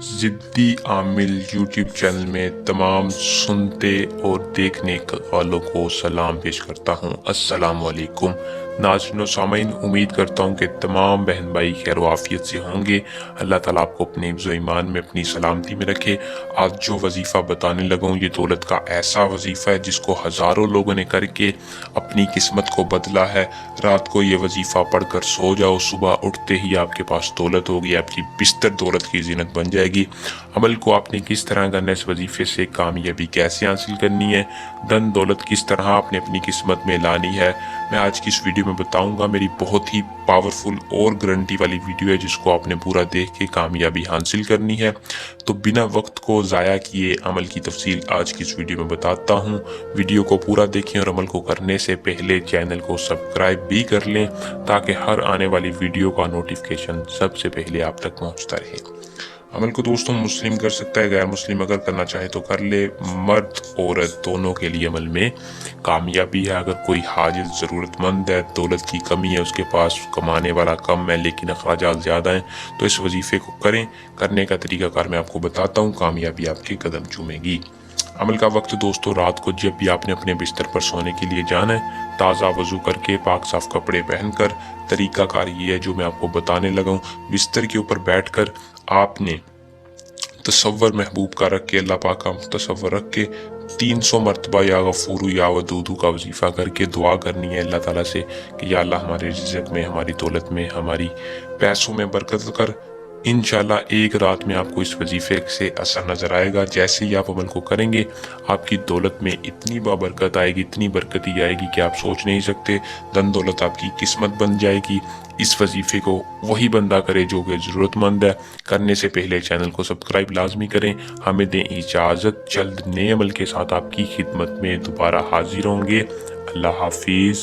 ज़िद्दी आमिल YouTube channel में तमाम सुनते और देखने वालों को सलाम पेश करता हूँ। अस्सलाम वालेकुम नाज़रीन व सामीन, उम्मीद करता हूँ कि तमाम बहन भाई खैर व आफियत से होंगे। अल्लाह ताला आपको अपने हिफ्ज़ ईमान में अपनी सलामती में रखे। आज जो वजीफ़ा बताने लगा हूँ ये दौलत का ऐसा वजीफ़ा है जिसको हज़ारों लोगों ने करके अपनी किस्मत को बदला है। रात को ये वजीफ़ा पढ़कर सो जाओ, सुबह उठते ही आपके पास दौलत होगी, आपकी बिस्तर दौलत की ज़ीनत बन जाएगी। अमल को आपने किस तरह करना है, इस वजीफे से कामयाबी कैसे हासिल करनी है, धन दौलत किस तरह आपने अपनी किस्मत में लानी है, मैं आज की इस वीडियो में बताऊंगा। मेरी बहुत ही पावरफुल और गारंटी वाली वीडियो है जिसको आपने पूरा देख के कामयाबी हासिल करनी है। तो बिना वक्त को ज़ाया किए अमल की तफसील आज की इस वीडियो में बताता हूँ। वीडियो को पूरा देखें और अमल को करने से पहले चैनल को सब्सक्राइब भी कर लें ताकि हर आने वाली वीडियो का नोटिफिकेशन सबसे पहले आप तक पहुँचता रहे। अमल को दोस्तों मुस्लिम कर सकता है, गैर मुस्लिम अगर करना चाहे तो कर ले। मर्द औरत दोनों के लिए अमल में कामयाबी है। अगर कोई हाजिर ज़रूरतमंद है, दौलत की कमी है, उसके पास कमाने वाला कम है लेकिन अखराजात ज़्यादा हैं, तो इस वजीफ़े को करें। करने का तरीकाकार मैं आपको बताता हूँ, कामयाबी आपके कदम चूमेगी। अमल का वक्त दोस्तों रात को जब भी आपने अपने बिस्तर पर सोने के लिए जाना है, ताज़ा वज़ू करके पाक साफ कपड़े पहनकर, तरीकाकार ये है जो मैं आपको बताने लगा हूँ। बिस्तर के ऊपर बैठकर आपने तसव्वुर महबूब का रख के, अल्लाह पाक का तसव्वुर रख के 300 मरतबा या गफूरू या वदूदू का वजीफ़ा करके दुआ करनी है अल्लाह ताला से कि या अल्लाह हमारे रिज़्क़ में, हमारी दौलत में, हमारी पैसों में बरकत कर। इंशाल्लाह एक रात में आपको इस वजीफे से असर नज़र आएगा। जैसे ही आप अमल को करेंगे आपकी दौलत में इतनी बाबरकत आएगी, इतनी बरकत ही आएगी कि आप सोच नहीं सकते। धन दौलत आपकी किस्मत बन जाएगी। इस वजीफे को वही बंदा करे जो कि ज़रूरतमंद है। करने से पहले चैनल को सब्सक्राइब लाजमी करें। हमें दें इजाज़त, जल्द नए अमल के साथ आपकी खिदमत में दोबारा हाजिर होंगे। अल्लाह हाफिज़।